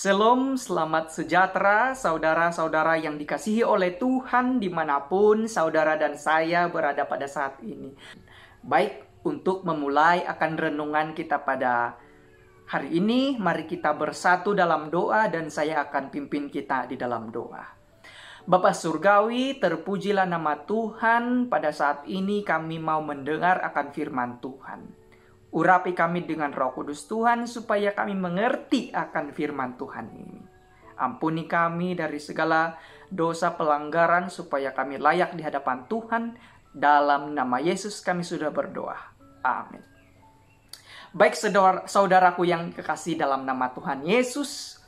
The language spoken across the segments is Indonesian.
Shalom, selamat sejahtera saudara-saudara yang dikasihi oleh Tuhan dimanapun saudara dan saya berada pada saat ini. Baik, untuk memulai akan renungan kita pada hari ini, mari kita bersatu dalam doa dan saya akan pimpin kita di dalam doa. Bapa Surgawi, terpujilah nama Tuhan. Pada saat ini kami mau mendengar akan firman Tuhan. Urapi kami dengan Roh Kudus Tuhan supaya kami mengerti akan firman Tuhan ini. Ampuni kami dari segala dosa pelanggaran supaya kami layak di hadapan Tuhan. Dalam nama Yesus kami sudah berdoa. Amin. Baik saudaraku yang kekasih dalam nama Tuhan Yesus.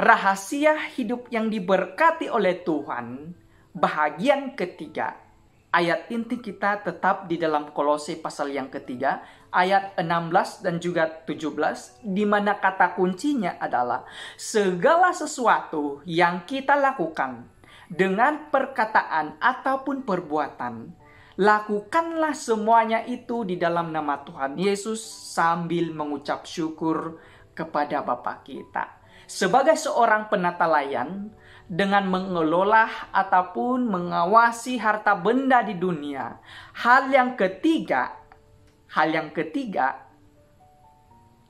Rahasia hidup yang diberkati oleh Tuhan. Bahagian ketiga. Ayat inti kita tetap di dalam Kolose pasal yang ketiga, ayat 16 dan juga 17, di mana kata kuncinya adalah segala sesuatu yang kita lakukan dengan perkataan ataupun perbuatan, lakukanlah semuanya itu di dalam nama Tuhan Yesus sambil mengucap syukur kepada Bapa kita. Sebagai seorang penata layan, dengan mengelola ataupun mengawasi harta benda di dunia. Hal yang ketiga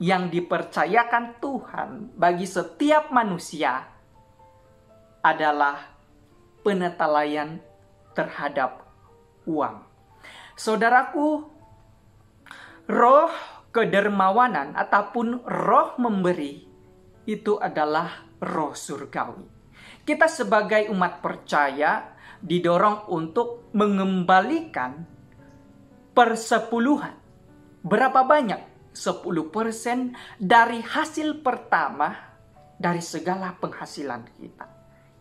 yang dipercayakan Tuhan bagi setiap manusia adalah penata layan terhadap uang. Saudaraku, roh kedermawanan ataupun roh memberi itu adalah roh surgawi. Kita sebagai umat percaya didorong untuk mengembalikan persepuluhan. Berapa banyak? 10% dari hasil pertama dari segala penghasilan kita.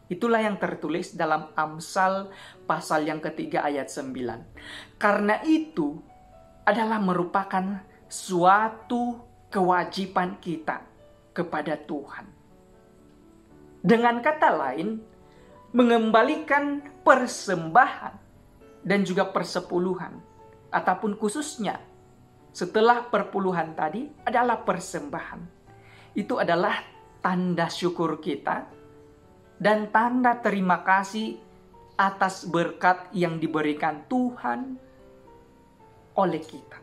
Itulah yang tertulis dalam Amsal pasal yang ketiga ayat 9. Karena itu adalah merupakan suatu kewajiban kita kepada Tuhan. Dengan kata lain, mengembalikan persembahan dan juga persepuluhan. Ataupun khususnya setelah perpuluhan tadi adalah persembahan. Itu adalah tanda syukur kita dan tanda terima kasih atas berkat yang diberikan Tuhan oleh kita.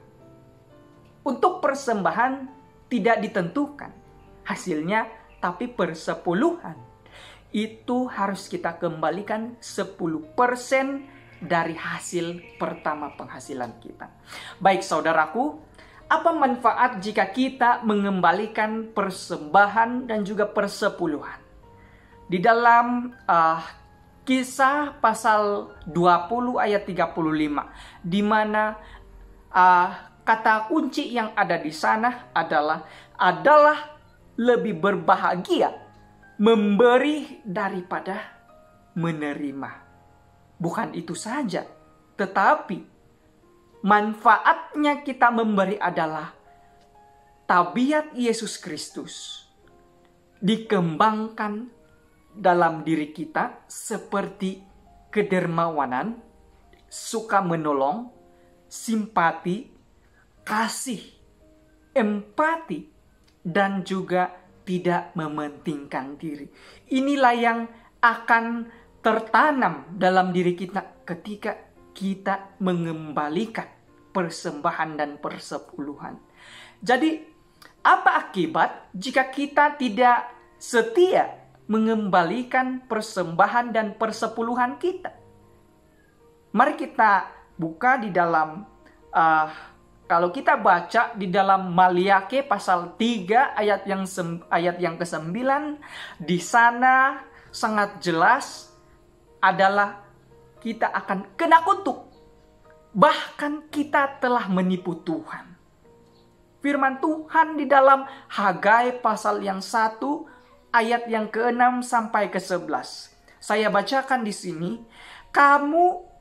Untuk persembahan tidak ditentukan hasilnya, tapi persepuluhan itu harus kita kembalikan 10% dari hasil pertama penghasilan kita. Baik saudaraku, apa manfaat jika kita mengembalikan persembahan dan juga persepuluhan? Di dalam Kisah pasal 20 ayat 35, di mana kata kunci yang ada di sana adalah lebih berbahagia memberi daripada menerima. Bukan itu saja, tetapi manfaatnya kita memberi adalah tabiat Yesus Kristus dikembangkan dalam diri kita seperti kedermawanan, suka menolong, simpati, kasih, empati, dan juga tidak mementingkan diri. Inilah yang akan tertanam dalam diri kita ketika kita mengembalikan persembahan dan persepuluhan. Jadi, apa akibat jika kita tidak setia mengembalikan persembahan dan persepuluhan kita? Mari kita buka di dalam kalau kita baca di dalam Maliaki pasal 3 ayat yang ke-9, di sana sangat jelas adalah kita akan kena kutuk. Bahkan kita telah menipu Tuhan. Firman Tuhan di dalam Hagai pasal yang 1 ayat yang ke-6 sampai ke-11. Saya bacakan di sini, kamu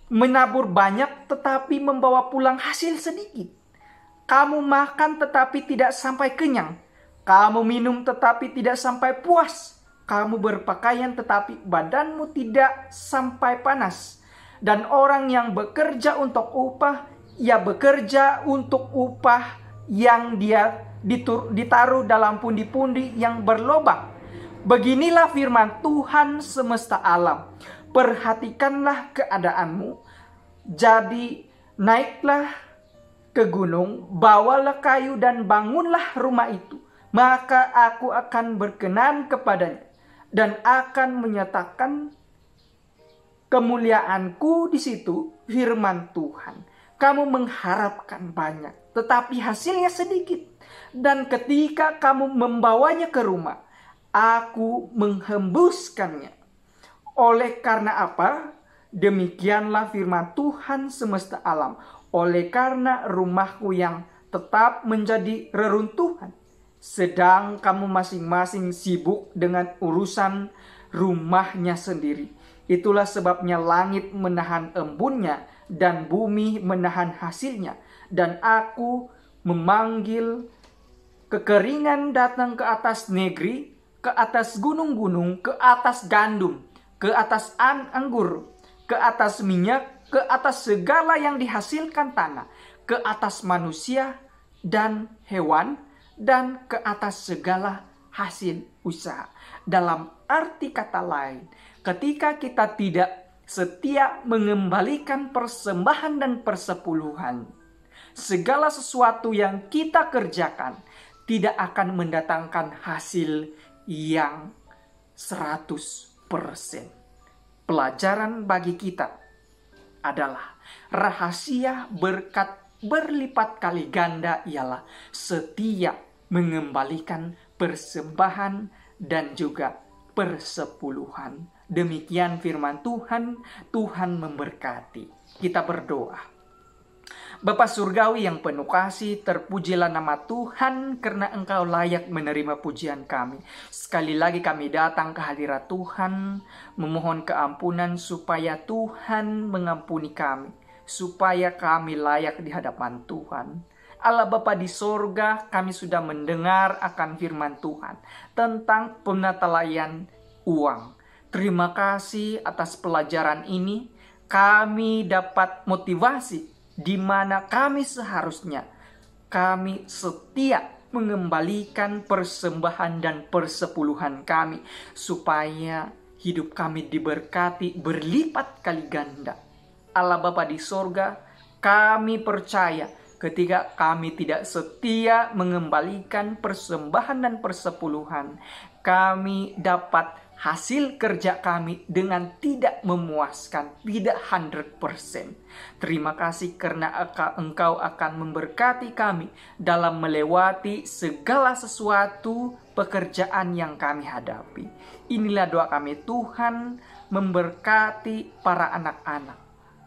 menabur banyak tetapi membawa pulang hasil sedikit. Kamu makan tetapi tidak sampai kenyang. Kamu minum tetapi tidak sampai puas. Kamu berpakaian tetapi badanmu tidak sampai panas. Dan orang yang bekerja untuk upah, ia bekerja untuk upah yang dia ditaruh dalam pundi-pundi yang berlobang. Beginilah firman Tuhan semesta alam. Perhatikanlah keadaanmu. Jadi naiklah ke gunung, bawalah kayu dan bangunlah rumah itu. Maka aku akan berkenan kepadanya dan akan menyatakan kemuliaanku di situ, firman Tuhan. Kamu mengharapkan banyak, tetapi hasilnya sedikit. Dan ketika kamu membawanya ke rumah, aku menghembuskannya. Oleh karena apa? Demikianlah firman Tuhan semesta alam. Oleh karena rumahku yang tetap menjadi reruntuhan, sedang kamu masing-masing sibuk dengan urusan rumahnya sendiri. Itulah sebabnya langit menahan embunnya dan bumi menahan hasilnya. Dan aku memanggil kekeringan datang ke atas negeri, ke atas gunung-gunung, ke atas gandum, ke atas anggur, ke atas minyak, ke atas segala yang dihasilkan tanah, ke atas manusia dan hewan, dan ke atas segala hasil usaha. Dalam arti kata lain, ketika kita tidak setia mengembalikan persembahan dan persepuluhan, segala sesuatu yang kita kerjakan tidak akan mendatangkan hasil yang 100%. Pelajaran bagi kita adalah rahasia berkat berlipat kali ganda ialah setia mengembalikan persembahan dan juga persepuluhan. Demikian firman Tuhan. Tuhan memberkati. Kita berdoa. Bapa Surgawi yang penuh kasih, terpujilah nama Tuhan karena Engkau layak menerima pujian kami. Sekali lagi kami datang ke hadirat Tuhan, memohon keampunan supaya Tuhan mengampuni kami, supaya kami layak di hadapan Tuhan. Allah Bapa di sorga, kami sudah mendengar akan firman Tuhan tentang penatalayan uang. Terima kasih atas pelajaran ini. Kami dapat motivasi di mana kami seharusnya kami setia mengembalikan persembahan dan persepuluhan kami supaya hidup kami diberkati berlipat kali ganda. Allah Bapa di sorga, kami percaya ketika kami tidak setia mengembalikan persembahan dan persepuluhan, kami dapat hasil kerja kami dengan tidak memuaskan, tidak 100%. Terima kasih karena Engkau akan memberkati kami dalam melewati segala sesuatu pekerjaan yang kami hadapi. Inilah doa kami, Tuhan memberkati para anak-anak,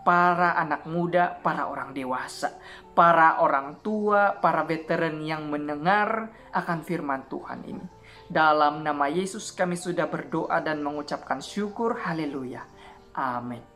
para anak muda, para orang dewasa, para orang tua, para veteran yang mendengar akan firman Tuhan ini. Dalam nama Yesus kami sudah berdoa dan mengucapkan syukur. Haleluya. Amin.